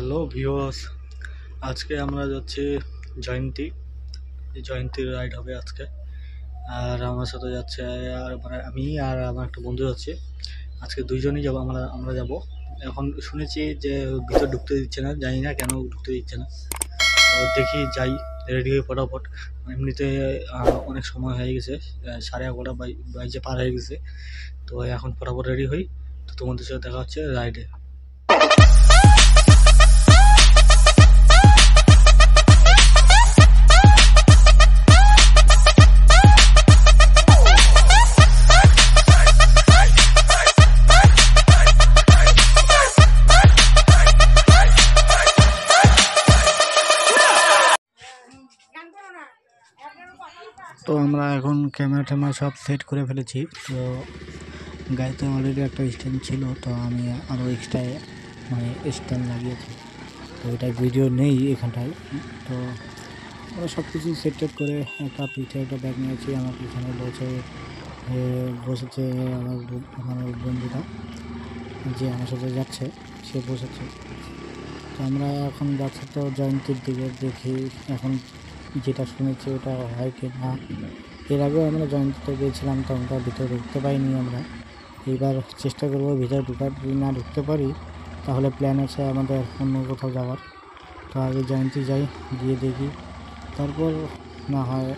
Hello viewers, আজকে আমরা যাচ্ছি জয়ন্তী। জয়ন্তীর রাইড হবে আজকে। আর আমার সাথে যাচ্ছে আর মানে আমি আর আমার একটা বন্ধু যাচ্ছে। আজকে দুইজনই যাবো, আমরা যাব। এখন শুনেছি যে ভিতর ঢুকতে দিচ্ছে না, জানি না কেন ঢুকতে দিচ্ছে না। তো দেখি যাই, রেডি হয়ে ফটাফট। এমনিতে অনেক সময় হয়ে গেছে, 11:30 বাইজে পার হয়ে গেছে। তো এখন ফটাফট রেডি হই। তো তোমাদের সাথে দেখা হচ্ছে রাইডে। তো আমরা এখন ক্যামেরা সব সেট করে ফেলেছি। তো গাড়িতে অলরেডি একটা স্ট্যান্ড ছিল, তো আমি আরও এক্সট্রা মানে স্ট্যান্ড লাগিয়েছি। তো এটা ভিডিও নেই এখানটায়। তো আমরা সব কিছু সেট করে একটা পিঠে একটা ব্যাগ নিয়েছি। আমার পিছনে বসেছে আমার বন্ধুটা, যে আমার সাথে যাচ্ছে, সে বসেছে। তো আমরা এখন যাচ্ছি তো জয়ন্তীর দিকে। দেখি এখন যেটা শুনেছি ওটা হয় কি না। এর আগেও আমরা জয়ন্তীতে গিয়েছিলাম, তো আমরা ভিতরে ঢুকতে পারিনি। আমরা এবার চেষ্টা করবো ভিতরে যদি না ঢুকতে পারি তাহলে প্ল্যান আছে আমাদের অন্য কোথাও যাওয়ার। তো আগে জয়ন্তী যাই, গিয়ে দেখি, তারপর না হয়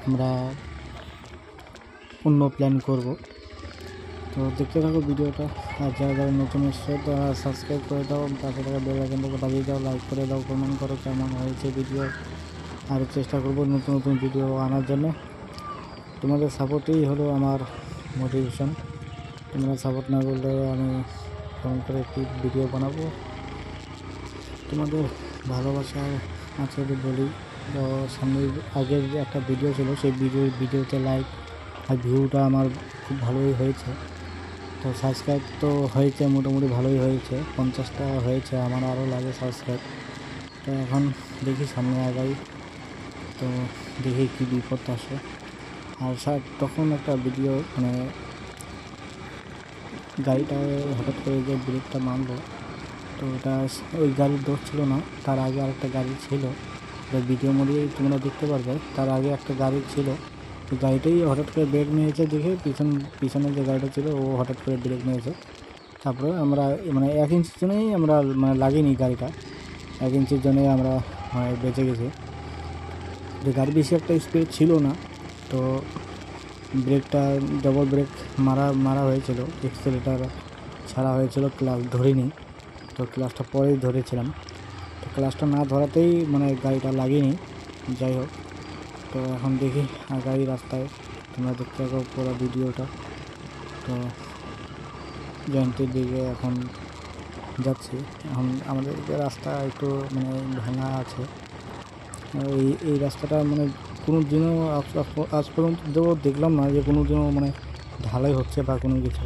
আমরা অন্য প্ল্যান করব। তো দেখতে থাকো ভিডিওটা। আর যারা যারা নতুন এসছে তারা সাবস্ক্রাইব করে দাও, পাশে থাকা বেল আইকনটাকে বাজিয়ে দাও, লাইক করে দাও, কমেন্ট করো কেমন হয়েছে ভিডিও। আরও চেষ্টা করব নতুন নতুন ভিডিও আনার জন্য। তোমাদের সাপোর্টই হলো আমার মোটিভেশন। তোমরা সাপোর্ট না করলে আমি কেমন করে একটি ভিডিও বানাবো। তোমাদের ভালোবাসার আছে বলি। তো সামনে আগের একটা ভিডিও ছিল, সেই ভিডিওতে লাইক আর ভিউটা আমার খুব ভালোই হয়েছে। তো সাবস্ক্রাইব তো হয়েছে, মোটামুটি ভালোই হয়েছে, 50টা হয়েছে। আমার আরও লাগে সাবস্ক্রাইব। তো এখন দেখি সামনে আগাই, তো দেখি কী বিপদ আসে। আর তখন একটা ভিডিও মানে গাড়িটা হঠাৎ করে যে ব্রেকটা মারলো, তো ওটা ওই গাড়ির দোষ ছিল না। তার আগে আরেকটা গাড়ি ছিল, ভিডিও মধ্যে তোমরা দেখতে পারবে। তার আগে একটা গাড়ি ছিল, ওই গাড়িটাই হঠাৎ করে ব্রেক নিয়েছে। দেখে পিছনে যে গাড়িটা ছিল ও হঠাৎ করে ব্রেক নিয়েছে। তারপরে আমরা মানে 1 ইঞ্চির জন্যই আমরা মানে লাগিনি গাড়িটা, 1 ইঞ্চির জন্যই আমরা মানে বেঁচে গেছি। যে গাড়ি বেশি একটা স্পিড ছিল না, তো ব্রেকটা ডবল ব্রেক মারা হয়েছিল, এক্সেলেটার ছাড়া হয়েছিল, ক্লাচ ধরিনি। তো ক্লাচটা পরেই ধরেছিলাম, তো ক্লাচটা না ধরাতেই মানে গাড়িটা লাগেনি। যাই হোক, তো এখন দেখি আগাই রাস্তায়, তোমরা দেখতে থাকো পুরো ভিডিওটা। তো জয়ন্তীর দিকে এখন যাচ্ছি। এখন আমাদের রাস্তা একটু মানে ভাঙা আছে। এই রাস্তাটা মানে কোনো দিনও আজ পর্যন্ত দেখলাম না যে কোনো দিনও মানে ঢালাই হচ্ছে বা কোনো কিছু।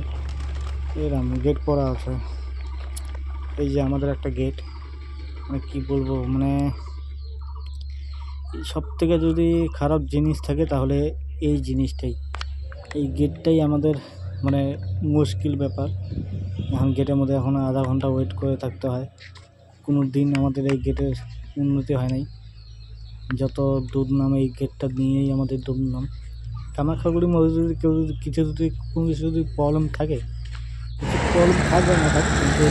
এরকম গেট করা আছে, এই যে আমাদের একটা গেট। মানে কী বলবো, মানে সব থেকে যদি খারাপ জিনিস থাকে তাহলে এই জিনিসটাই, এই গেটটাই আমাদের মানে মুশকিল ব্যাপার। এখন গেটের মধ্যে এখন আধা ঘন্টা ওয়েট করে থাকতে হয়। কোনো দিন আমাদের এই গেটের উন্নতি হয় নাই। যত দুধ নাম এই গেটটা নিয়েই আমাদের দুধ নাম। কামাখ্যাগুড়ির মধ্যে যদি কোনো কিছু যদি প্রবলেম থাকে, থাকবে না থাক, কিন্তু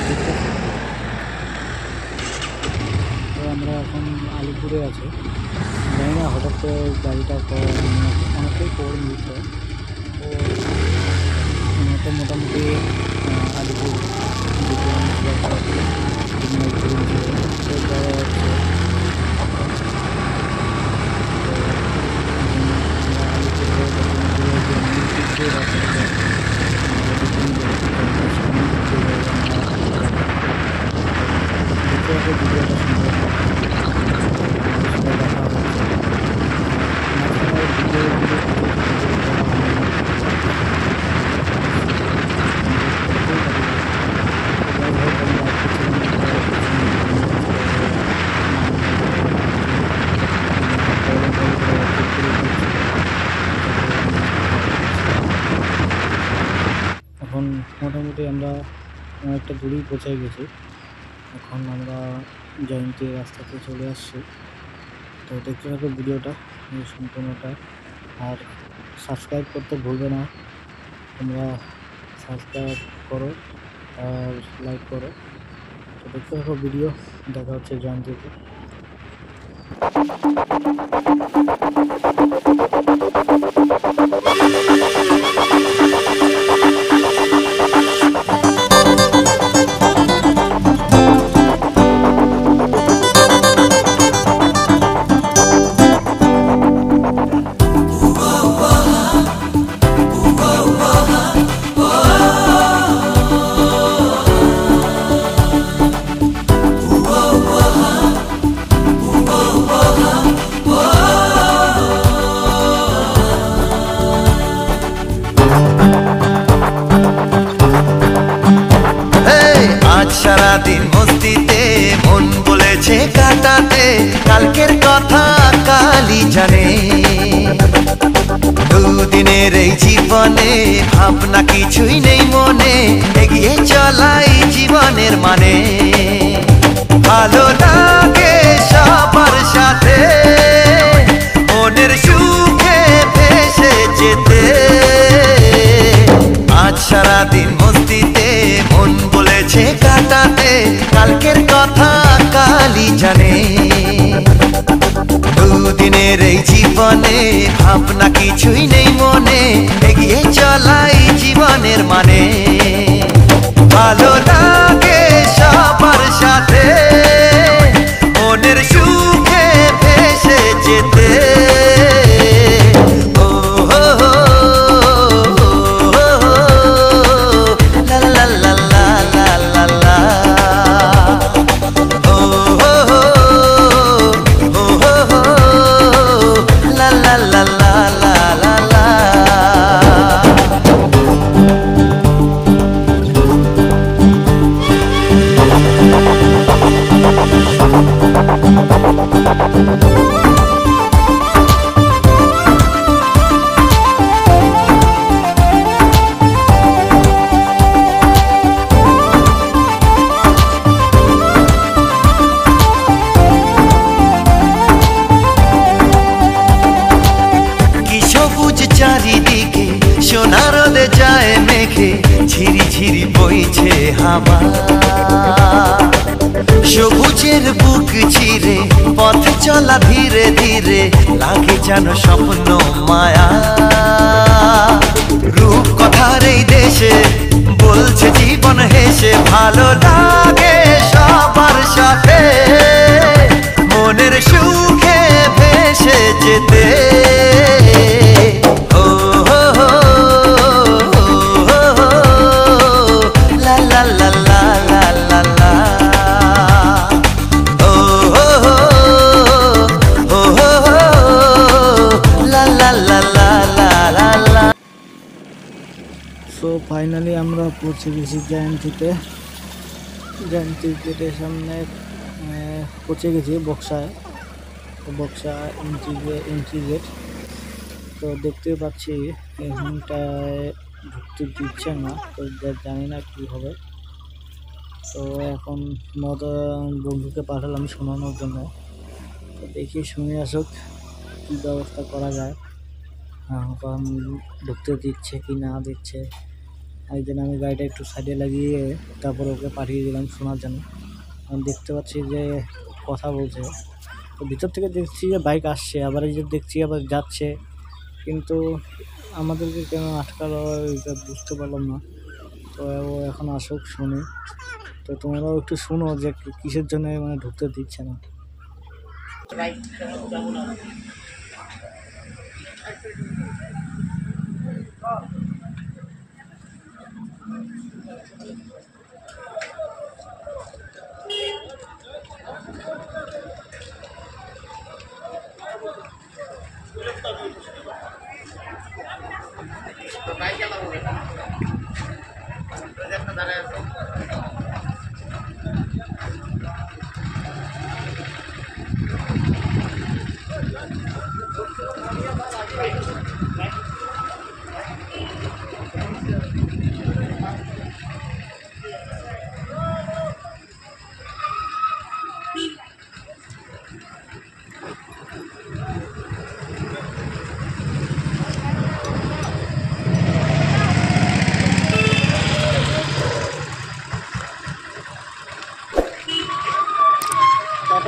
তো আমরা এখন আলিপুরে আছি। জানি না হঠাৎ করে গাড়িটা অনেকটাই প্রবলেম দিচ্ছে। তো মোটামুটি আলিপুর এখন মোটামুটি আমরা অনেকটা দূরেই পৌঁছে গেছি। এখন আমরা জয়ন্তী রাস্তাতে চলে আসছি। তো দেখতে থাকো ভিডিওটা সম্পূর্ণটা, আর সাবস্ক্রাইব করতে ভুলবে না। তোমরা সাবস্ক্রাইব করো আর লাইক করো। তো দেখতে থাকো ভিডিও, দেখা হচ্ছে জয়ন্তীতে। সারাদিন মস্তিতে মন বলেছে কাটাতে, কালকের কথা কালই জানে। দুদিনের এই জীবনে ভাবনা কিছুই নেই মনে, এগিয়ে চলাই জীবনের মানে। ভালো লাগে সবার সাথে মনের সুখে ভেসে যেতে। আজ সারাদিন মস্তিতে মন বলেছে কাটাতে, কালকের কথা কালই জানে। দুদিনের এই জীবনে ভাবনা কিছুই নেই মনে, এগিয়ে চলাই জীবনের মানে। ভালো লাগে সবার সাথে মনের সুখে ভেসে যেতে। চারিদিকে সোনা রোদে যায় মেঘে, ঝিরি ঝিরি বইছে হাওয়া। সবুজের বুক চিরে পথ চলা ধীরে ধীরে, লাগে যেন স্বপ্ন মায়া। রূপ কথার এই দেশে বলছে জীবন হেসে, ভালো লাগে সবার সাথে মনের সুখে ভেসে যেতে। সো ফাইনালি আমরা পৌঁছে গেছি জয়ন্তীতে। জয়ন্তী গেটের সামনে পৌঁছে গেছি বক্সায়। তো বক্সা এন্ট্রি গেট। তো দেখতে পাচ্ছি এখানটায় ঢুকতে দিচ্ছে না, তো জানি না কি হবে। তো এখন বন্ধুকে পাঠালাম শোনানোর জন্য। তো দেখি শুনে আসুক কী ব্যবস্থা করা যায়, কারণ ঢুকতে দিচ্ছে কি না দিচ্ছে। এই জন্য আমি গাড়িটা একটু সাইডে লাগিয়ে তারপর ওকে পাঠিয়ে দিলাম শোনার জন্য। আমি দেখতে পাচ্ছি যে কথা বলছে, তো ভিতর থেকে দেখছি যে বাইক আসছে, আবার এই যে দেখছি আবার যাচ্ছে, কিন্তু আমাদেরকে কেন আটকালো এটা বুঝতে পারলাম না। তো ও এখন আসুক শুনি। তো তোমরাও একটু শুনো যে কিসের জন্য মানে ঢুকতে দিচ্ছে না।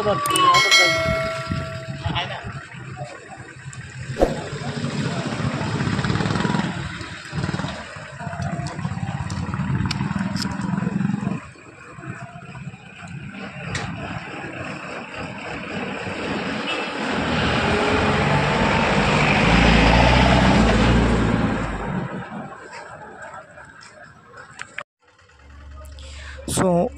সো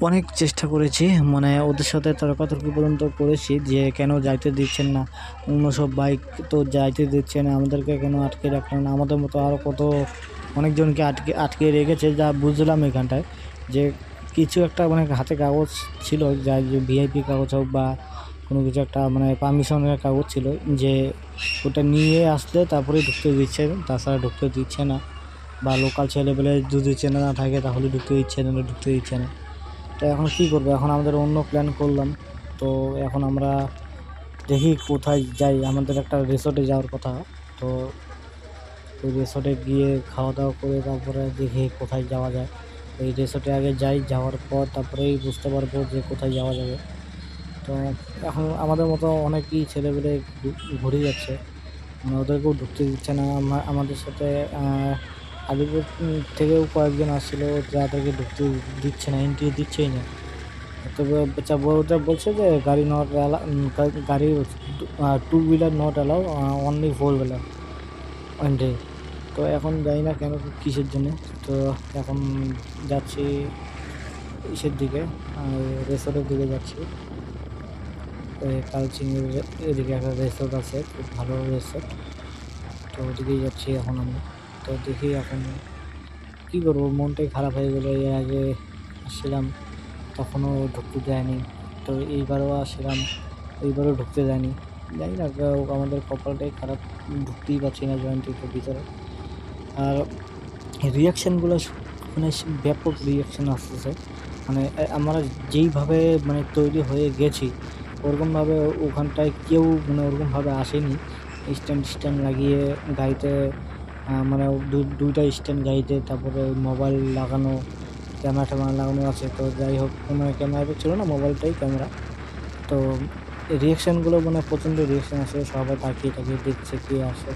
অনেক চেষ্টা করেছি, মানে ওদের সাথে তর্কাতর্কি পর্যন্ত করেছি যে কেন যাইতে দিচ্ছেন না, অন্য সব বাইক তো যাইতে দিচ্ছে না, আমাদেরকে কেন আটকে রাখলেন না। আমাদের মতো আরও কত অনেকজনকে আটকে রেখেছে, যা বুঝলাম এখানটায় যে কিছু একটা মানে হাতে কাগজ ছিল, যা যে ভিআইপি কাগজ হোক বা কোনো কিছু একটা মানে পারমিশনের কাগজ ছিল, যে ওটা নিয়ে আসলে তারপরে ঢুকতে দিচ্ছে, তাছাড়া ঢুকতে দিচ্ছে না। বা লোকাল ছেলেপেলে যদি চেনা না থাকে তাহলে ঢুকতে দিচ্ছে না। তো এখন কী করবো, এখন আমাদের অন্য প্ল্যান করলাম। তো এখন আমরা দেখি কোথায় যাই, আমাদের একটা রিসোর্টে যাওয়ার কথা। তো ওই রিসোর্টে গিয়ে খাওয়া দাওয়া করে তারপরে দেখি কোথায় যাওয়া যায়। ওই রিসোর্টে আগে যাই, যাওয়ার পর তারপরেই বুঝতে পারবো যে কোথায় যাওয়া যাবে। তো এখন আমাদের মতো অনেকই ছেলেপেলে ঘুরে যাচ্ছে, মানে ওদেরকেও ঢুকতে দিচ্ছে না। আমাদের সাথে আলিপুর থেকেও কয়েকজন আসছিলো, যাদেরকে ঢুকতে দিচ্ছে না, এন্ট্রি দিচ্ছেই না। তবে ওটা বলছে যে গাড়ি নট গাড়ি 2 wheeler not allow, only 4 wheeler entry. তো এখন জানি না কেন, কিসের জন্য। তো এখন যাচ্ছি ইসের দিকে, রিসোর্টের দিকে যাচ্ছি। কালচিনির এদিকে একটা রিসোর্ট আছে, খুব ভালো রিসোর্ট, তো ওদিকেই যাচ্ছি এখন আমি। তো দেখি এখন কী করবো, মনটাই খারাপ হয়ে গেলো। এর আগে আসছিলাম, তখনও ঢুকতে দেয়নি, তো এইবারও আসছিলাম, এইবারও ঢুকতে দেয়নি। জানি না, আমাদের কপালটাই খারাপ, ঢুকতেই পারছি না জয়েন্টের ভিতরে। আর রিয়াকশানগুলো মানে ব্যাপক রিয়াকশান আসতেছে, মানে আমরা যেইভাবে মানে তৈরি হয়ে গেছি ওরকমভাবে ওখানটায় কেউ মানে ওরকমভাবে আসেনি। স্ট্যান্ড লাগিয়ে গাড়িতে, মানে দুইটা স্ট্যান্ড গাড়িতে, তারপরে মোবাইল লাগানো, ক্যামেরা লাগানো আছে। তো যাই হোক, মানে ক্যামেরাটা ছিল না, মোবাইলটাই ক্যামেরা। তো রিয়াকশানগুলো মানে প্রচণ্ড রিয়াকশান আসে, সবাই তাকিয়ে দেখছে কে আসে।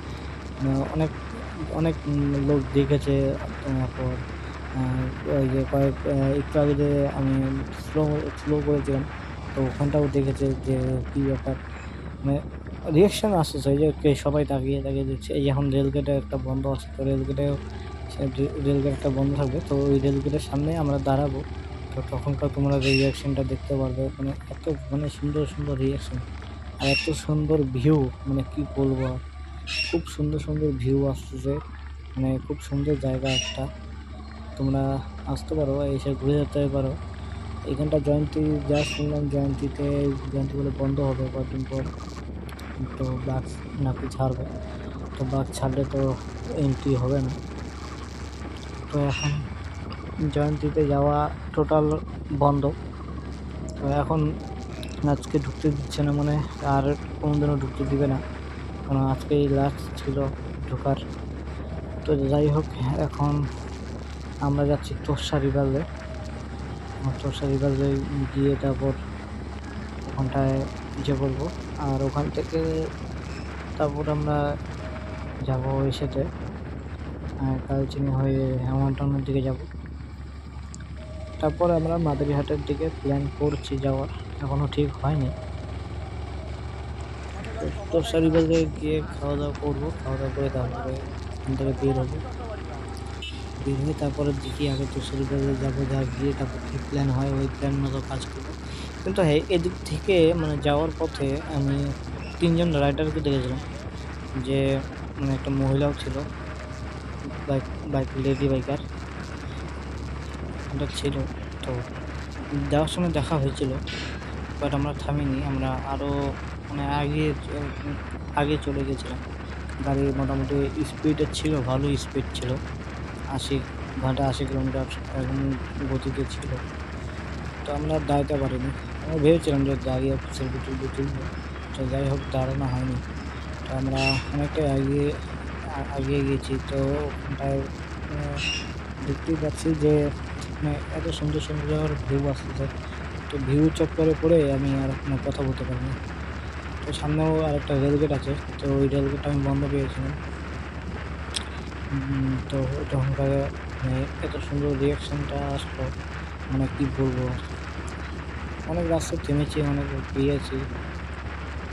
অনেক অনেক লোক দেখেছে। তারপর ওই যে একটু আগে যে আমি স্লো করেছিলাম, তো ওখানটাও দেখেছে যে কী ব্যাপার, মানে রিয়াকশান আসতেছে যে সবাই তাকিয়ে দেখছে। এই এখন রেলগেটে একটা বন্ধ আছে, তো রেলগেট একটা বন্ধ থাকবে, তো ওই রেলগেটের সামনে আমরা দাঁড়াবো। তো তখনকার তোমরা রিয়াকশানটা দেখতে পারবে, মানে এত মানে সুন্দর সুন্দর রিয়াকশান আর এত সুন্দর ভিউ, মানে কি বলবো আর, খুব সুন্দর সুন্দর ভিউ আসতেছে, মানে খুব সুন্দর জায়গা একটা। তোমরা আসতে পারো, এসে ঘুরে যেতে পারো। এখানটা জয়ন্তী যা শুনলাম, জয়ন্তীগুলো বন্ধ হবে কয়েকদিন পর, তো বাঘ নাকি ছাড়বে। তো বাঘ ছাড়লে তো এন্ট্রি হবে না। তো এখন জয়ন্তীতে যাওয়া টোটাল বন্ধ। তো এখন আজকে ঢুকতে দিচ্ছে না, মানে আর কোনোদিনও ঢুকতে দিবে না, কারণ আজকেই লাস্ট ছিল ঢোকার। তো যাই হোক, এখন আমরা যাচ্ছি তোর্ষা রিভারে। গিয়ে তারপর ওখানটায় ইয়ে করবো, আর ওখান থেকে তারপর আমরা যাবো এসেতে কালচিনি হয়ে হেমন্টনের দিকে যাব। তারপর আমরা মাদারিহাটের দিকে প্ল্যান করছি যাওয়ার, এখনও ঠিক হয়নি। তোর্ষা রিভারে গিয়ে খাওয়া দাওয়া করবো, খাওয়া দাওয়া করে তারপরে ওখান থেকে বের হয়ে তারপরে দেখি আগে তোর্ষা রিভারে যাবো, গিয়ে তারপর কী প্ল্যান হয় ওই প্ল্যান মতো কাজ করবো। কিন্তু হ্যাঁ, এদিক থেকে মানে যাওয়ার পথে আমি 3জন রাইডারকে দেখেছিলাম, যে মানে একটা মহিলাও ছিল, লেডি বাইকার ছিল। তো যাওয়ার সময় দেখা হয়েছিল, বাট আমরা থামিনি, আমরা আরও মানে আগে চলে গেছিলাম। গাড়ি মোটামুটি স্পিডে ছিল, ভালো স্পিড ছিল, 80 কিলোমিটার এরকম গতিতে ছিল। তো আমরা দাঁড়াতে পারিনি, আমরা ভেবেছিলাম যে দাঁড়িয়ে সেলফি তুলবো, তো যাই হোক দাঁড়ানো হয়নি। তো আমরা অনেকটাই এগিয়ে গিয়েছি। তো ওখানটায় দেখতেই পাচ্ছি যে মানে এত সুন্দর সুন্দর ভিউ আসতেছে, তো ভিউ চক্করে পড়ে আমি আর কোনো কথা বলতে পারি না। তো সামনেও আরেকটা রেলগেট আছে, তো ওই রেলগেটটা আমি বন্ধ পেয়েছিলাম। তো তখনকার মানে এত সুন্দর রিয়াকশানটা আসলো, মানে কী বলবো। অনেক রাস্তা থেমেছি, অনেক পেয়েছি,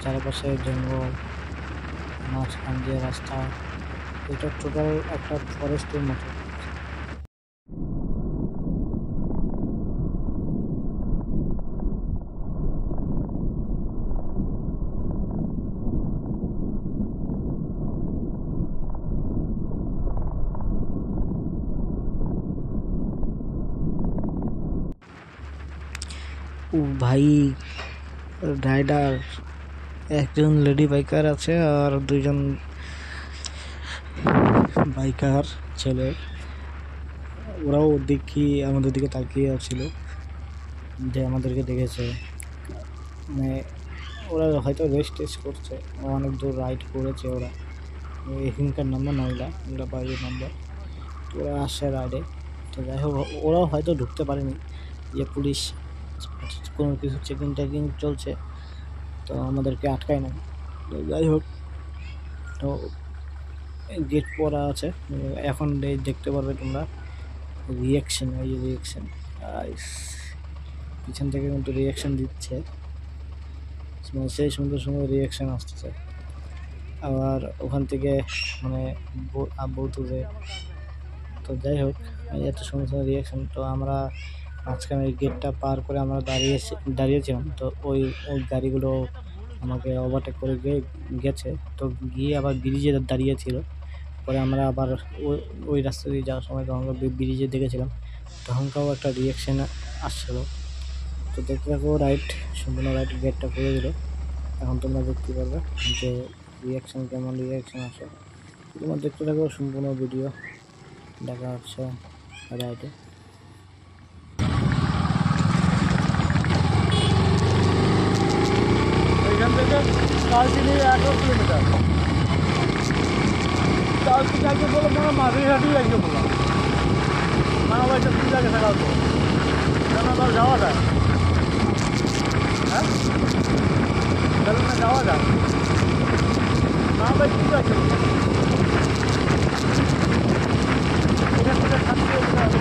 চারপাশে জঙ্গল, মাঝখান দিয়ে রাস্তা, এটা টোটাল একটা ফরেস্টের মতো। ও ভাই, রাইডার একজন লেডি বাইকার আছে আর দুইজন বাইকার ছেলে, ওরাও দেখি আমাদের দিকে তাকিয়ে ছিল যে আমাদেরকে দেখেছে, মানে ওরা হয়তো রেস্ট টেস্ট করছে, অনেক দূর রাইড করেছে ওরা। এখানকার নাম্বার নয়, ওরা বাইরের নাম্বার, তো ওরা আসছে রাইডে। তো যাই হোক, ওরাও হয়তো ঢুকতে পারেনি, যে পুলিশ কোনো কিছু চেকিং টেকিং চলছে, তো আমাদেরকে আটকায় না। তো যাই হোক, তো গেট পড়া আছে, এখন দেখতে পারবে তোমরা রিয়াকশন, এই যে রিয়াকশন পিছন থেকে কিন্তু রিয়াকশন দিচ্ছে, মানে সেই সুন্দর সুন্দর রিয়াকশান আসতেছে। আবার ওখান থেকে মানে বলতেছে। তো যাই হোক, এত সুন্দর সুন্দর রিয়াকশান। তো আমরা মাঝখানে গেটটা পার করে আমরা দাঁড়িয়েছিলাম, তো ওই গাড়িগুলো আমাকে ওভারটেক করে গেছে, তো গিয়ে আবার ব্রিজে দাঁড়িয়েছিল। পরে আমরা আবার ওই রাস্তা দিয়ে যাওয়ার সময় তখন ব্রিজে দেখেছিলাম, তখনকাও একটা রিয়াকশান আসছিলো। তো দেখতে থাকো রাইট, সম্পূর্ণ রাইট, গেটটা খুলে দিল। এখন তোমরা দেখতে পারবে যে রিয়াকশান, কেমন রিয়াকশান আসে। তোমরা দেখতে থাকো সম্পূর্ণ ভিডিও, দেখা হচ্ছে রাইটে। এখান থেকে কালচিনি 11 কিলোমিটার, কালচিনি আগে বলো মনে মাঝিঘাটি আগে বললাম, না ভাই এটা ঠিক আছে থাকা তো কেন তাও যাওয়া যায়, হ্যাঁ তাহলে না যাওয়া যায়, না ভাই ঠিক আছে এখান থেকে 7 কিলোমিটার।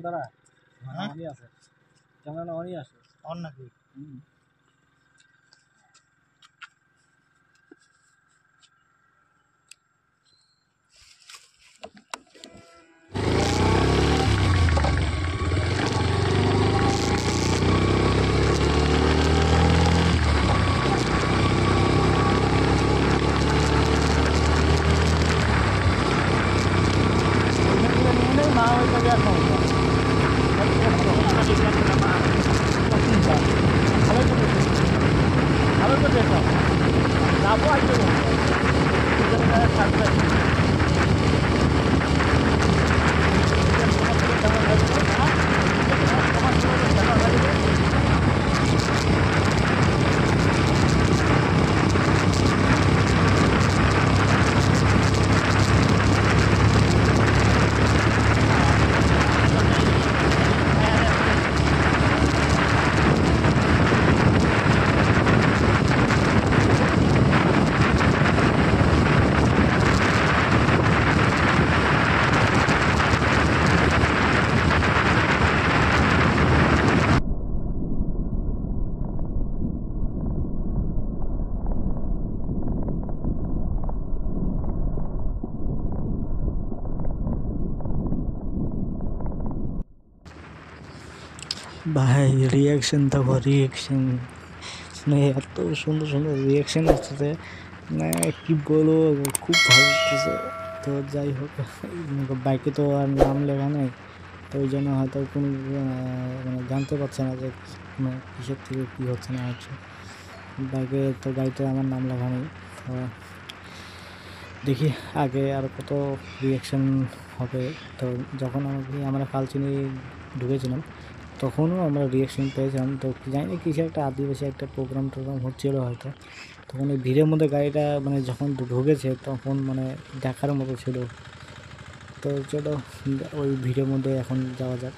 দাঁড়া অনই আছে, ক্যামেরা অনই আছে, অন নাকি? মা ওই জায়গায় আসো ভালো তো দেখলাম যাবো আসবে থাকবে ভাই রিয়াকশন দেখো, রিয়াকশন মানে এত সুন্দর সুন্দর রিয়াকশন আসতেছে, মানে কি বলবো, খুব ভালো লাগতেছে। তো যাই হোক, বাইকে তো আর নাম লেখা নেই, তো ওই জন্য হয়তো কোনো মানে জানতে পারছে না যে মানে কিসের থেকে কী হচ্ছে না হচ্ছে। বাইকে তো গাড়িতে আমার নাম লেখা নেই। তো দেখি আগে আর কত রিয়াকশান হবে। তো যখন আমরা কালচিনি ঢুকেছিলাম তখনও আমরা রিয়াকশান পেয়েছিলাম। তো জানি না কিছু একটা আদিবাসী একটা প্রোগ্রাম হচ্ছিলো হয়তো, তখন ওই ভিড়ের মধ্যে গাড়িটা মানে যখন ঢুকেছে তখন মানে দেখার মতো ছিল। তো চলো ওই ভিড়ের মধ্যে এখন যাওয়া যাক।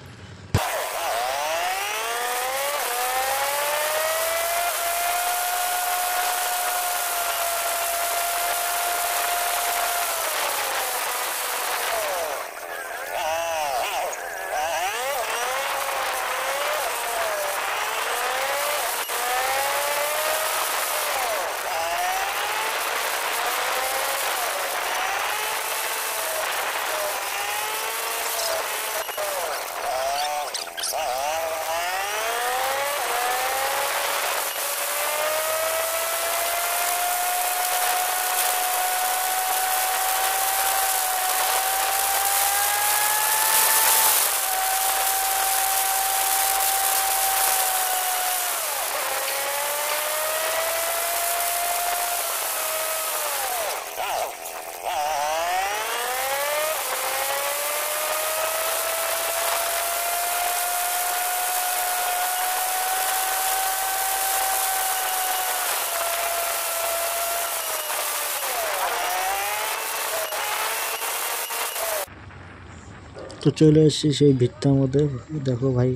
তো চলে এসেছি সেই ভিড়টার মধ্যে। দেখো ভাই,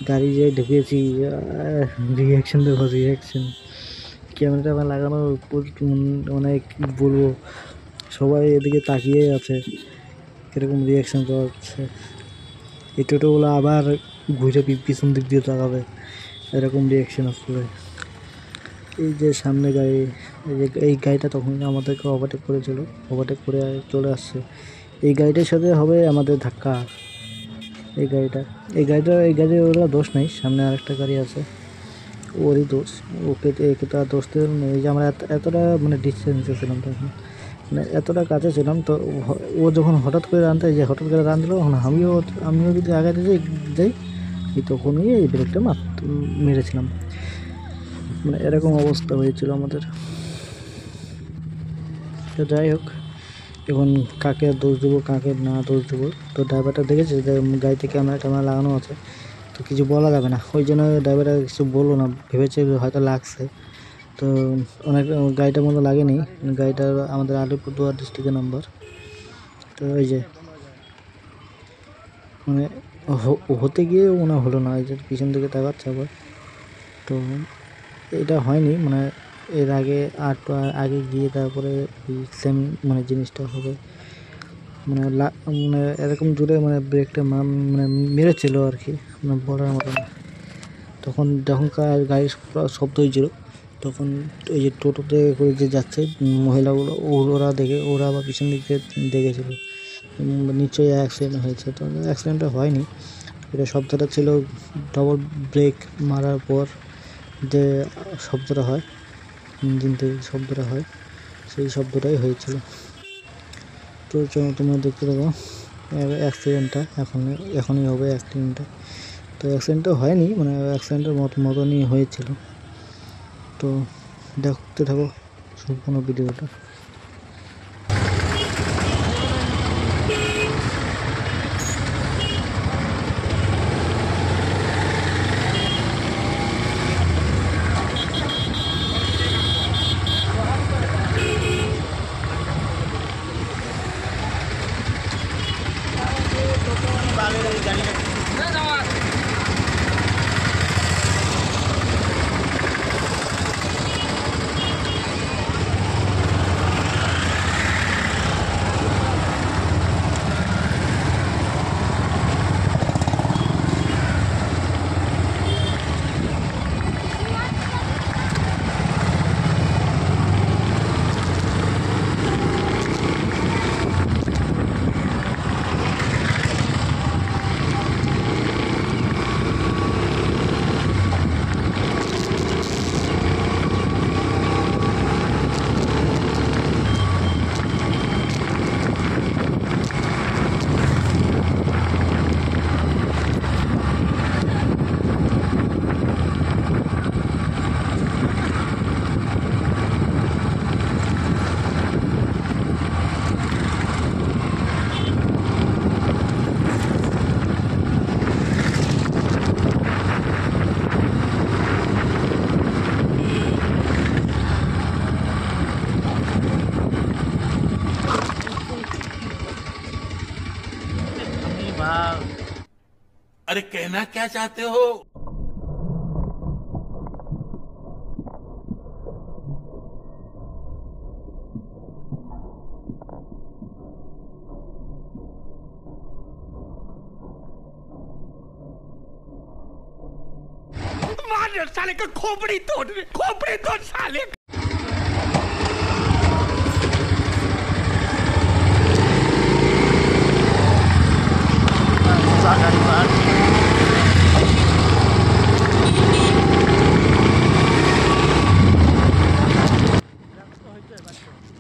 গাড়ি যে ঢুকেছি, রিয়াকশান দেখো, রিয়াকশান ক্যামেরাটা আমার লাগানোর উপর মানে কী বলবো, সবাই এদিকে তাকিয়ে আছে কীরকম রিয়াকশান করছে। এই টোটোগুলো আবার ঘুরে পিছন দিক দিয়ে তাকাবে, এরকম রিয়াকশান আসবে। এই যে সামনে গাড়ি, এই গাড়িটা তখন আমাদেরকে ওভারটেক করেছিল, ওভারটেক করে চলে আসছে। এই গাড়িটার সাথে হবে আমাদের ধাক্কা। এই গাড়ির ওরা দোষ নেই, সামনে আরেকটা গাড়ি আছে, ওরই দোষ। একে তো আর দোষ নেই যে আমরা এতটা মানে ডিস্টেন্সে ছিলাম, তখন মানে এতটা কাছে ছিলাম। তো ও যখন হঠাৎ করে হঠাৎ করে রান দিল, আমিও যদি আগাতে যাই তখনই এই ব্রেকটা মেরেছিলাম। মানে এরকম অবস্থা হয়েছিল আমাদের। তো যাই হোক, এখন কাকে দোষ দেবো কাকে না দোষ দেবো। তো ড্রাইভারটা দেখেছে যে গাড়িতে ক্যামেরা লাগানো আছে, তো কিছু বলা যাবে না, ওই জন্য ড্রাইভারটা কিছু বললো না, ভেবেছে হয়তো লাগছে। তো অনেক গাড়িটার মতো লাগেনি, গাড়িটা আমাদের আলিপুরদুয়ার ডিস্ট্রিক্টের নাম্বার। তো ওই যে মানে হতে গিয়ে মনে হলো না, এই যে পিছন দিকে তাকাচ্ছে আবার। তো এটা হয়নি, মানে এর আগে আগে গিয়ে তারপরে সেম মানে জিনিসটা হবে, মানে মানে এরকম জোরে মানে ব্রেকটা মানে মেরেছিল আর কি, মানে বলার মতো না। যখনকার গাড়ির শব্দ হয়েছিল, তখন এই যে টোটোতে করে যে যাচ্ছে মহিলাগুলো, ওরা আবার পিছন দিকে দেখেছিল, নিশ্চয়ই অ্যাক্সিডেন্ট হয়েছে। তো অ্যাক্সিডেন্টটা হয়নি, এটা শব্দটা ছিল ডবল ব্রেক মারার পর যে শব্দটা হয়, ইঞ্জিন থেকে শব্দটা হয়, সেই শব্দটাই হয়েছিল। তো চলো তোমরা দেখতে থাকো অ্যাক্সিডেন্টটা, এখনই হবে অ্যাক্সিডেন্টটা। তো অ্যাক্সিডেন্টটা হয়নি, মানে অ্যাক্সিডেন্টের মতনই হয়েছিল। তো দেখতে থাকো সম্পূর্ণ ভিডিওটা। अरे कहना क्या चाहते हो? मार साले का खोपड़ी तोड़ साले।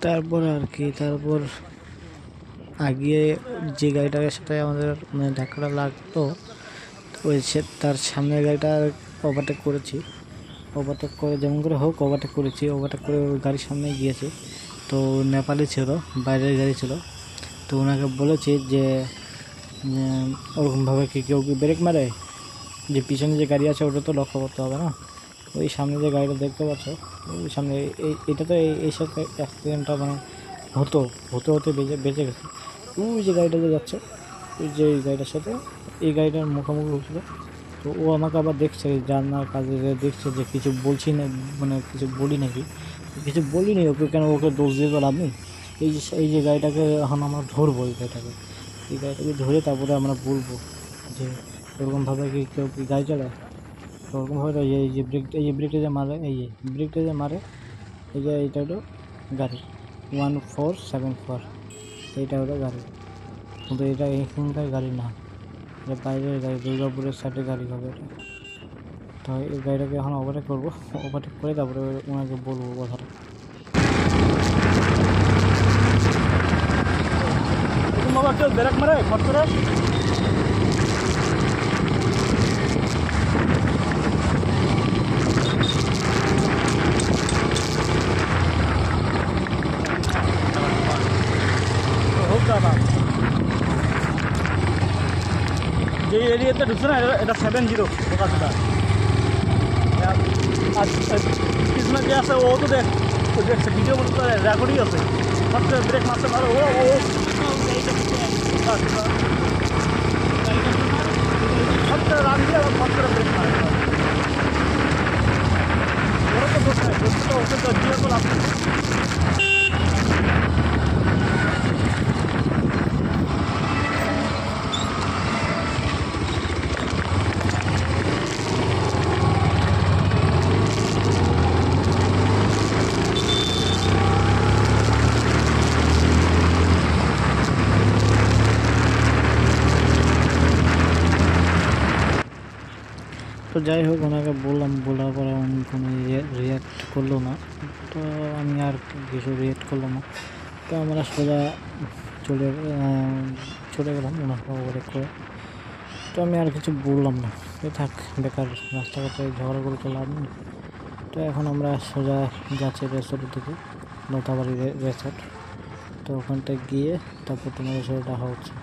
তারপর আর কি, তারপর আগে যে গাড়িটার সাথে আমাদের মানে ধাক্কাটা লাগতো ওই তার সামনের গাড়িটা ওভারটেক করেছি। ওভারটেক করে যেমন করে হোক ওভারটেক করেছি, ওভারটেক করে ওই গাড়ির সামনে গিয়েছি। তো নেপালি ছিল, বাইরের গাড়ি ছিল। তো ওনাকে বলেছি যে ওরকমভাবে কি কেউ কি ব্রেক মারে, যে পিছনে যে গাড়ি আছে ওটা তো লক্ষ্য করতে হবে না। ওই সামনে যে গাড়িটা দেখতে পাচ্ছ ওই সামনে এটা তো এই সাথে অ্যাক্সিডেন্টটা মানে হতে বেঁচে গেছে। ওই যে গাড়িটা যে যাচ্ছে ওই যে এই গাড়িটার সাথে এই গাড়িটার মুখোমুখি হচ্ছিলো। তো ও আমাকে আবার দেখছে জানার কাজে দেখছে যে কিছু বলছি না, মানে কিছু বলি নাকি, কিছু বলিনি ওকে, কেন ওকে দোষ দিয়ে তো লাভ নেই। এই যে গাড়িটাকে এখন আমরা ধরবো, এই গাড়িটাকে ধরে তারপরে আমরা বলবো যে এরকমভাবে কি কেউ কি গাড়ি চালায়। ওরকমভাবে এই যে ব্রেকটা যে মারে, এই যে ব্রেকটা যে মারে, এই যে এইটা হলো গাড়ি 1474, এইটা হলো গাড়ি। কিন্তু এটা এখানকার গাড়ি না, এটা বাইরের গাড়ি, দুর্গাপুরের সাইডের গাড়ি হবে এটা। তো এই গাড়িটাকে এখন ওভারটেক করবো, ওভারটেক করে তারপরে ওনাকে বলবো কথাটা। বাবা কেউ ব্রেক মারে ফট করে? যে এরিয়াতে ঢুকছে না এটা 70 বোকাচোদা। আর পিছনে যে আছে ও তো দেখছে, ভিডিও মতো রেকর্ডই আছে। ফট করে ব্রেক মারতে পারো ও ফট করে রান দিয়ে আবার ফট করে ব্রেক মারে। ওরা তো বসে তো ওকে তো দিয়ে তো লাভ নেই। তো যাই হোক ওনাকে বললাম, বলার পরে উনি কোনো রিয়াক্ট করলো না। তো আমি আর কিছু রিয়াক্ট করলাম না। তো আমরা সোজা চলে গেলাম ওনাকে ওভারটেক করে। তো আমি আর কিছু বললাম না, থাক বেকার রাস্তাঘাটে ঝগড়া করে তো লাভ নেই। তো এখন আমরা সোজা যাচ্ছি রেসর্টের দিকে, লতাবাড়ি রেসর্ট। তো ওখানটায় গিয়ে তারপর তোমাদের সাথে দেখা হচ্ছে।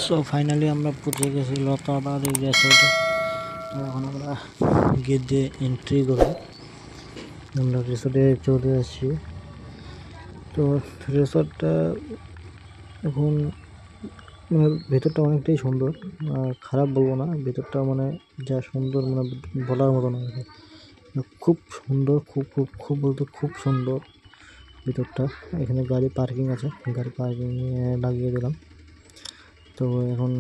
সো ফাইনালি আমরা পৌঁছে গেছি লতাবাড়ি রিসোর্টে। তো এখন আমরা গেট দিয়ে এন্ট্রি করবো, আমরা রিসোর্টে চলে আসছি। তো রিসোর্টটা এখন মানে ভেতরটা অনেকটাই সুন্দর, খারাপ বলবো না, ভেতরটা মানে যা সুন্দর মানে বলার মতো না। খুব সুন্দর, খুব খুব খুব বলতে খুব সুন্দর ভিতরটা। এখানে গাড়ি পার্কিং আছে, গাড়ি পার্কিং লাগিয়ে দিলাম। তো এখন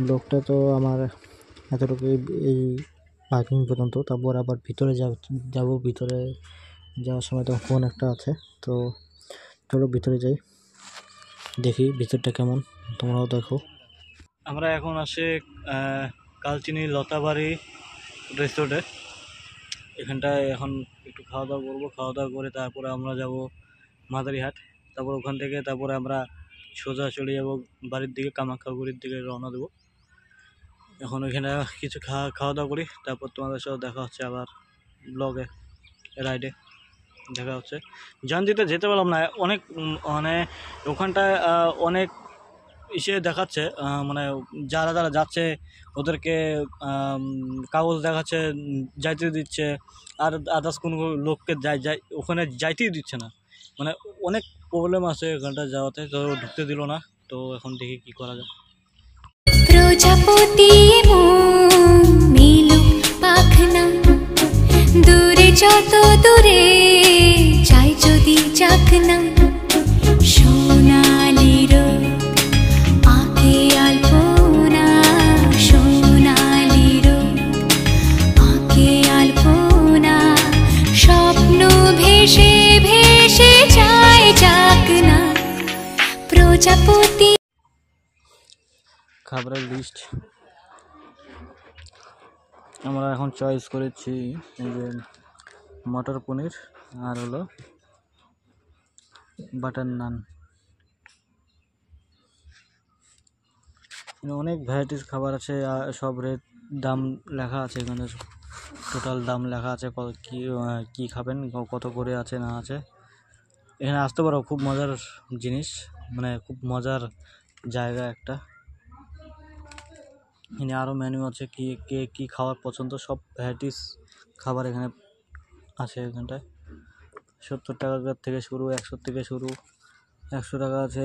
ব্লগটা তো আমার এতটুকু এই পার্কিং পর্যন্ত, তারপর আবার ভিতরে যাব। ভিতরে যাওয়ার সময় তো ফোন একটা আছে, তো চলো ভিতরে যাই, দেখি ভিতরটা কেমন, তোমরাও দেখো। আমরা এখন আসি কালচিনি লতাবাড়ি রেস্টুরেন্টে। এখানটায় এখন একটু খাওয়া দাওয়া করবো, খাওয়া দাওয়া করে তারপরে আমরা যাব মাদারিহাট। তারপর ওখান থেকে তারপরে আমরা সোজা চলে যাব বাড়ির দিকে, কামাখ্যাগুড়ির দিকে রওনা দেবো। এখন ওইখানে কিছু খাওয়া দাওয়া করি, তারপর তোমাদের সাথে দেখা হচ্ছে আবার ব্লগে, রাইডে দেখা হচ্ছে। জানজিতে যেতে পারলাম না, অনেক মানে ওখানটায় অনেক ইসে দেখাচ্ছে, মানে যারা যারা যাচ্ছে ওদেরকে কাগজ দেখাচ্ছে, যাইতে দিচ্ছে, আর আদার্স কোনো লোককে যাই ওখানে যাইতেই দিচ্ছে না। মানে অনেক প্রবলেম আছে ওখানটা যাওয়াতে, তো ঢুকতে দিল না। তো এখন দেখি কি করা যায়। প্রজাপতি মিলুক পাখনা, দূরে যত দূরে যাই যদি যাক না, সোনালি রোদ আঁকে আলপনা, সোনালি রোদ আঁকে আলপনা, স্বপ্ন ভেসে ভেসে যায় যাক না, প্রজাপতি। খাবারের লিস্ট আমরা এখন চয়েস করেছি, এই যে মটর পনির আর হলো বাটার নান। অনেক ভ্যারাইটিস খাবার আছে, সব রেট দাম লেখা আছে এখানে, টোটাল দাম লেখা আছে, কত কী খাবেন, কত করে আছে না আছে। এখানে আসতে পারো, খুব মজার জিনিস, মানে খুব মজার জায়গা একটা। এখানে আরও মেনু আছে, কে কী খাবার পছন্দ, সব ভ্যারাইটিস খাবার এখানে আছে। এখানটায় 70 টাকা থেকে শুরু, 100 থেকে শুরু, 100 টাকা আছে,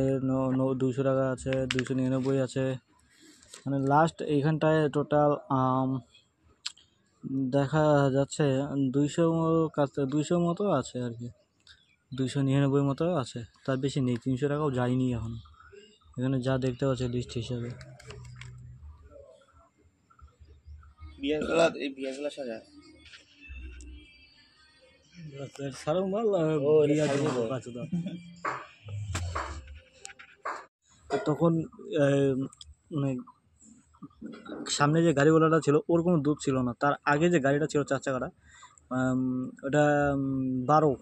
200 টাকা আছে, 299 আছে। মানে লাস্ট এইখানটায় টোটাল দেখা যাচ্ছে 200 মতো আছে আর কি, 299 মতো আছে, তার বেশি নেই। 300 টাকাও যায়নি এখন, এখানে যা দেখতে পাচ্ছে লিস্ট হিসাবে। বিয়ারগুলা সাজা তখন মানে সামনে যে গাড়িওয়ালাটা ছিল ওর কোনো দুধ ছিল না, তার আগে যে গাড়িটা ছিল 4 চাকাটা, ওটা 12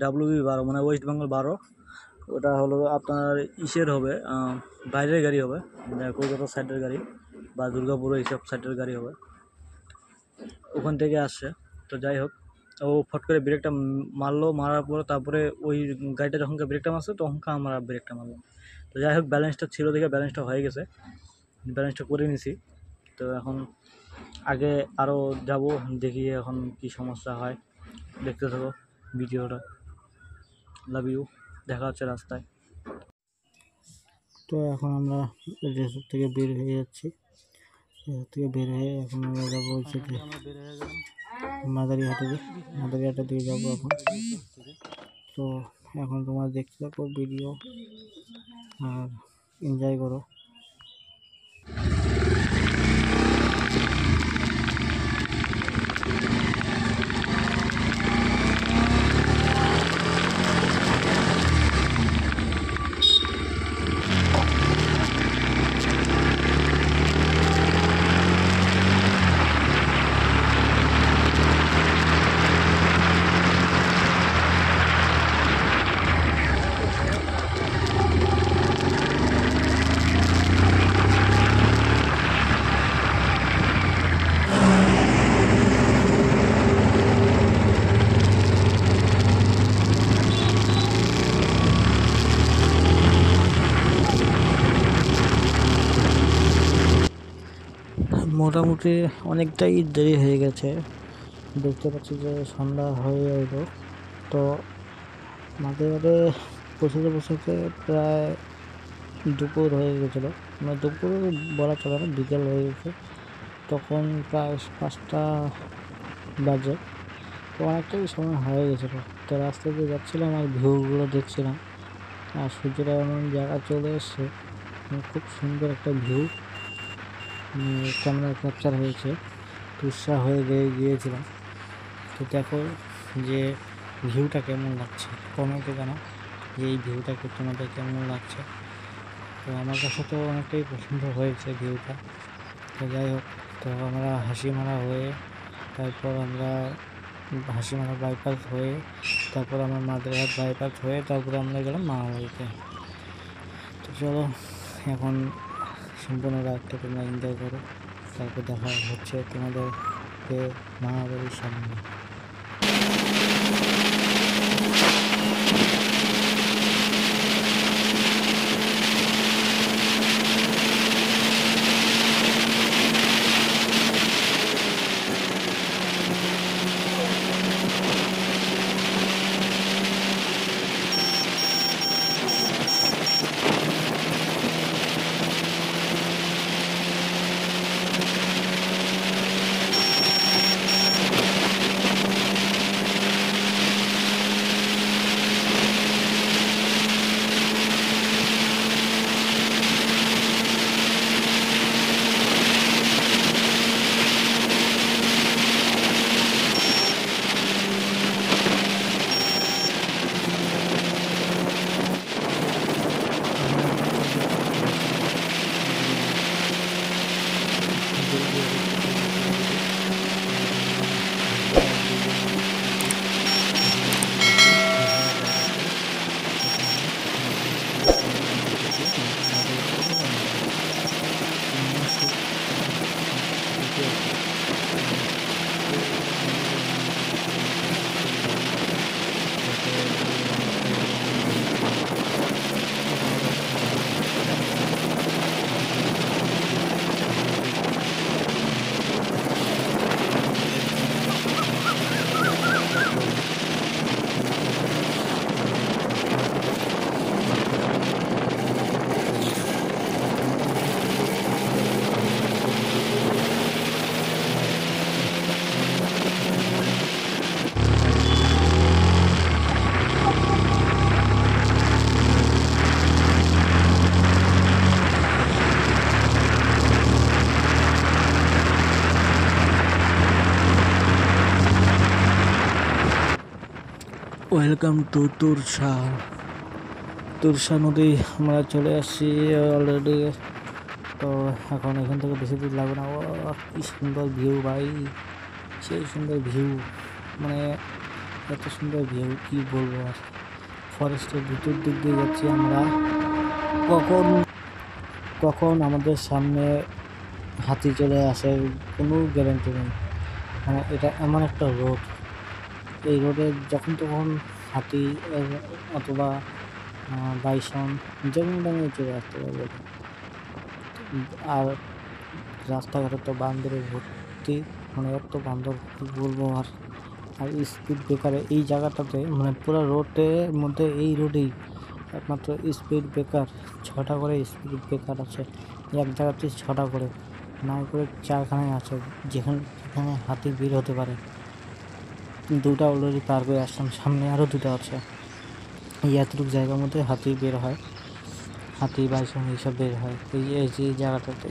WB12, মানে ওয়েস্ট বেঙ্গল 12। ওটা হলো আপনার ইসের হবে, বাইরের গাড়ি হবে, মানে কলকাতা সাইডের গাড়ি বা দুর্গাপুর এইসব সাইডের গাড়ি হবে, ওখান থেকে আসছে। তো যাই হোক, ও ফট করে ব্রেকটা মারার পরে তারপরে ওই গাড়িটা যখনকার ব্রেকটা মারছে তখনকার আমরা ব্রেকটা মারলাম। তো যাই হোক, ব্যালেন্সটা ছিল দেখে ব্যালেন্সটা হয়ে গেছে, ব্যালেন্সটা করে নিছি। তো এখন আগে আরও যাব, দেখি এখন কি সমস্যা হয়, দেখতে থাকো ভিডিওটা। লাভ ইউ, দেখা হচ্ছে রাস্তায়। তো এখন আমরা রিসোর্ট থেকে বের হয়ে যাচ্ছি, রিসোর্ট থেকে বের হয়ে এখন আমরা যাবো হচ্ছে মাদারিহাটের দিকে যাবো এখন। তো এখন তোমরা দেখতে থাকো ভিডিও আর এনজয় করো। মোটামুটি অনেকটাই দেরি হয়ে গেছে, দেখতে পাচ্ছি যে সন্ধ্যা হয়ে এলো। তো মাঝে পৌঁছতে পৌঁছতে প্রায় দুপুর হয়ে গেছিলো, মানে দুপুর বলা চলে না, বিকেল হয়ে গেছে। তখন প্রায় 5টা বাজে, তো অনেকটাই সময় হয়ে গেছিলো। তো রাস্তা দিয়ে যাচ্ছিলাম আর ভিউগুলো দেখছিলাম, আর সূর্যটা এমন জায়গা চলে এসছে, খুব সুন্দর একটা ভিউ ক্যামেরা ক্যাপচার হয়েছে। উৎসাহ হয়ে গিয়েছিলাম। তো দেখো যে ভিউটা কেমন লাগছে, কমেন্টে জানাও যে এই ভিউটাকে তোমাদের কেমন লাগছে। তো আমার কাছে তো অনেকটাই পছন্দ হয়েছে ভিউটা। তো যাই হোক, তো আমরা হাসিমারা হয়ে, তারপর আমরা হাসিমারা বাইপাস হয়ে, তারপর আমরা মাদারিহাট বাইপাস হয়ে, তারপরে আমরা গেলাম মামাবাড়িতে। তো চলো এখন সম্পূর্ণ রাতটা তোমরা এনজয় করো, তারপর দেখা হচ্ছে তোমাদেরকে মামাবাড়ির সামনে। ওয়েলকাম টু তুরসা নদী। আমরা চলে আসছি অলরেডি। তো এখন এখান থেকে বেশি দূর লাগবে না। ও কি সুন্দর ভিউ ভাই, সেই সুন্দর ভিউ, মানে এত সুন্দর ভিউ কি বলবো আর। ফরেস্টের ভিতর দিক দিয়ে যাচ্ছি আমরা, কখন আমাদের সামনে হাতি চলে আসে কোনো গ্যারান্টি নেই। মানে এটা এমন একটা রোড, এই রোডে যখন তখন হাতি অথবা বাইসন যেমন তেমন চলে আসতে পারবে। আর রাস্তাঘাটে তো বান্দরের ভর্তি, মানে এত বান্দর কী বলবো আর। আর স্পিড ব্রেকারে এই জায়গাটাতে, মানে পুরো রোডের মধ্যে এই রোডেই একমাত্র স্পিড ব্রেকার 6টা করে স্পিড ব্রেকার আছে, এক জায়গাতে 6টা করে, না করে 4খানায় আছে, যেখানে হাতি বের হতে পারে। 2টা অলরেডি পার করে আসলাম, সামনে আরও 2টা আছে। এই এতটুকু জায়গার মধ্যে হাতি বের হয়, হাতি বাইসন এইসব বের হয় এই যে জায়গাটাতে।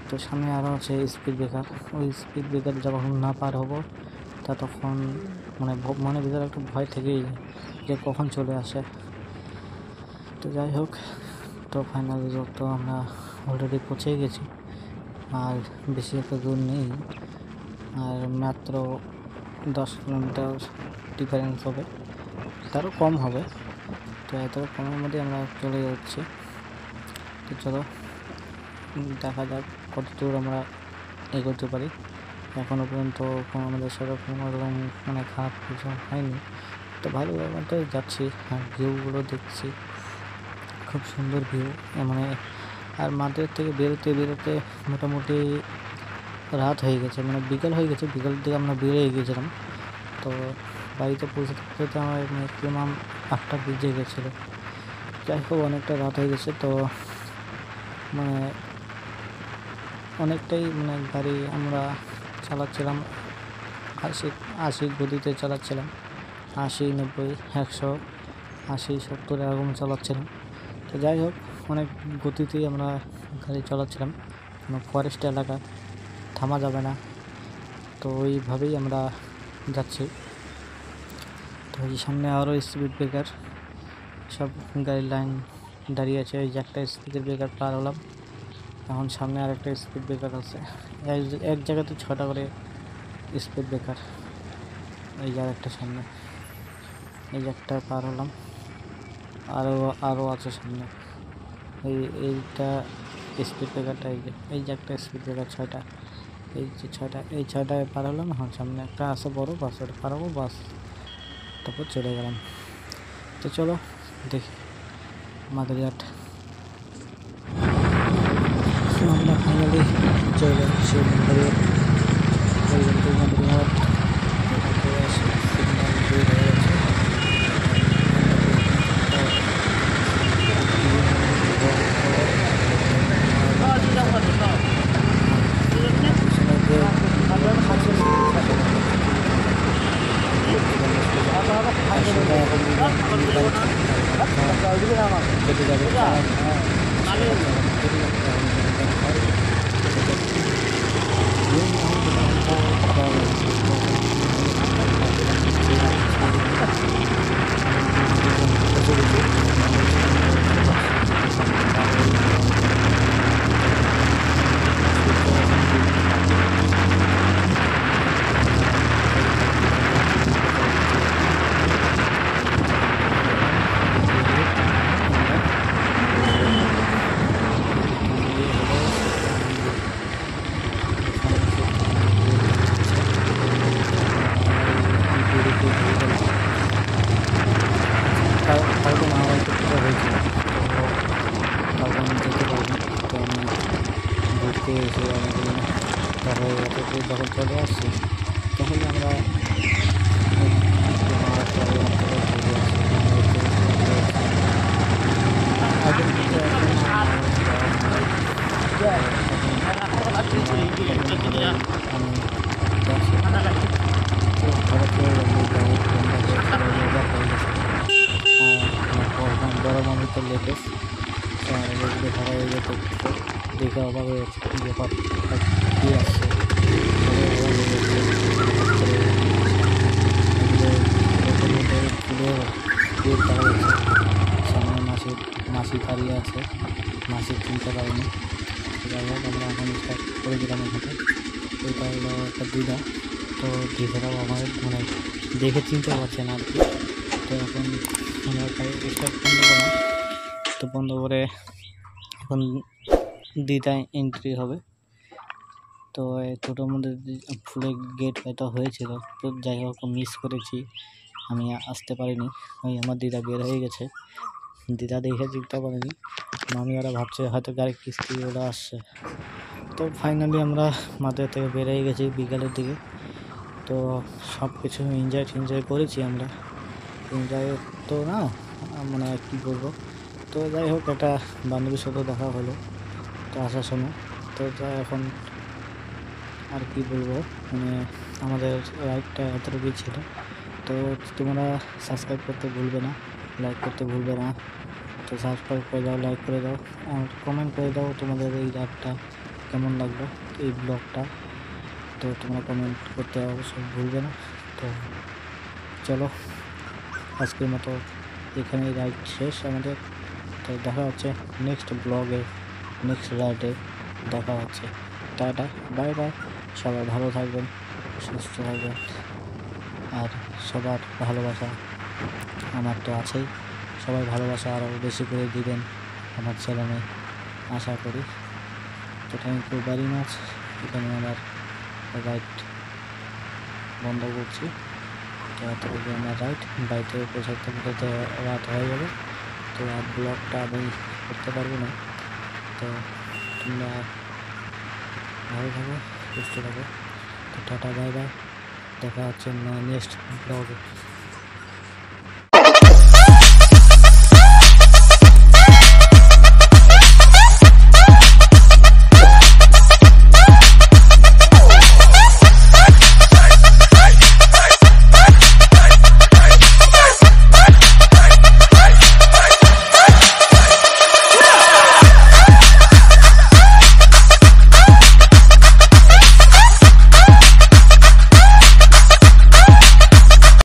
তো সামনে আরও আছে স্পিড ব্রেকার। ওই স্পিড ব্রেকার যখন না পার হবো তখন মানে ভিতরে একটা ভয় থেকেই যায় যে কখন চলে আসে। তো যাই হোক, তো ফাইনাল রেজাল্ট তো আমরা অলরেডি পৌঁছে গেছি, আর বেশি একটা দূর নেই, আর মাত্র 10 কিলোমিটার ডিফারেন্স হবে, তারও কম হবে। তো এত কমের মধ্যে আমরা চলে যাচ্ছি। তো চলো দেখা যাক কত দূর আমরা এগোতে পারি। এখনও পর্যন্ত আমাদের সেরকম মানে খারাপ কিছু হয়নি, তো ভালো মতো যাচ্ছি আর ভিউগুলো দেখছি, খুব সুন্দর ভিউ। মানে আর মাঠের থেকে বেরোতে মোটামুটি রাত হয়ে গেছে, মানে বিকেল হয়ে গেছে, বিকেলের দিকে আমরা বেরিয়ে গিয়েছিলাম। তো বাড়িতে পৌঁছাতে পৌঁছাতে আমার ম্যাক্সিমাম 8টা বেজে গেছিলো। যাই হোক অনেকটা রাত হয়ে গেছে, তো মানে অনেকটাই মানে গাড়ি আমরা চালাচ্ছিলাম 80 গতিতে চালাচ্ছিলাম, 80, 90, 100, 80, 70 এরকম চালাচ্ছিলাম। তো যাই হোক অনেক গতিতেই আমরা গাড়ি চালাচ্ছিলাম, কোনো ফরেস্ট এলাকা, থামা যাবে না, তো ওইভাবেই আমরা যাচ্ছি। তো এই সামনে আরও স্পিড ব্রেকার, সব গাড়ির লাইন দাঁড়িয়ে আছে। এই যে একটা স্পিড ব্রেকার পার হলাম, এখন সামনে আর একটা স্পিড ব্রেকার আছে। এক জায়গাতে 6টা করে স্পিড ব্রেকার। এই যে একটা সামনে, এই যে একটা পার হলাম, আরও আছে সামনে। এইটা স্পিড ব্রেকারটা, এই যে একটা স্পিড ব্রেকার 6টা, এই যে 6টা, এই 6টায় পার হলাম। এখন সামনে একটা আছে বড়, বাস, ওটা পার হবো, বাস, তারপর চলে গেলাম। তো চলো দেখি মাদারিহাট। আমরা ফাইনালি চলে যাচ্ছি মাদারিহাট। মাদারিহাট সিগন্যাল বের হয়ে গেছে। কালকে মহাবাড়িতে পুজো হয়েছিল, তো কালকে আমি যেতে পারিনি। তো আমি ঘুরতে এসে অনেকদিন হয়ে গেছে। তো যখন চলে আসছি তখন আমরা বড় মামি তো লেটেস্ট দেখা হয়ে যেত, দেখে অবাক হয়ে যাচ্ছে কী ব্যাপার, কী আসছে, ফুলের দেখা যাচ্ছে। সামনে মাসি দাঁড়িয়ে আছে, মাসি চিনতে পারেনি। যাই হোক আমরা এখন স্টার্ট করে দিলাম এখানে। এটা হলো একটা দিদা, তো দিদারাও আমার মানে দেখে চিনতে পারছে না আর কি। তো এখন আমরা স্টার্ট বন্ধ করলাম, তো বন্ধ করে এখন দিদা এন্ট্রি হবে। তো এই ছোটোর মধ্যে ফুলের গেট হয়তো হয়েছিল, তো যাই হোক মিস করেছি, আমি আসতে পারিনি। ওই আমার দিদা বের হয়ে গেছে, দিদা দেখে চিনতে পারিনি। মামি ওরা ভাবছে হয়তো গাড়ির কিস্তি ওরা আসছে। তো ফাইনালি আমরা মাদের থেকে বের হয়ে গেছি বিকালের দিকে। তো সব কিছু এনজয় করেছি আমরা, এনজয় তো না মানে কী করবো। তো যাই হোক একটা বান্ধবীর সাথে দেখা হলো তো আসার সময়। তো যাই এখন আর কি বলবো, মানে আমাদের রাইডটা এতটুকুই ছিল। তো তোমরা সাবস্ক্রাইব করতে ভুলবে না, লাইক করতে ভুলবে না। তো সাবস্ক্রাইব করে দাও, লাইক করে দাও, আর কমেন্ট করে দাও তোমাদের এই রাইডটা কেমন লাগলো, এই ব্লগটা। তো তোমরা কমেন্ট করতে অবশ্যই ভুলবে না। তো চলো আজকের মতো এখানেই রাইড শেষ আমাদের। তো দেখা হচ্ছে নেক্সট ব্লগে, নেক্সট রাইডে দেখা হচ্ছে। Tata, bye bye. সবাই ভালো থাকবেন, সুস্থ থাকবেন, আর সবার ভালোবাসা আমার তো আছেই। সবাই ভালোবাসা আরও বেশি করে দিবেন আমার চ্যানেলে, আশা করি। তো থ্যাংক ইউ ভেরি মাচ। এখানে আমার রাইড বন্ধ করছি। তো এতটুকু আমার রাইড, বাড়িতে পৌঁছাতে পৌঁছাতে রাত হয়ে যাবে। তো আর ব্লগটা আমি করতে পারবো না। তো তোমরা ভালো থাকো। করতে থাকো। তো টাটা বাই বাই, দেখা হচ্ছে নেক্সট ব্লগে।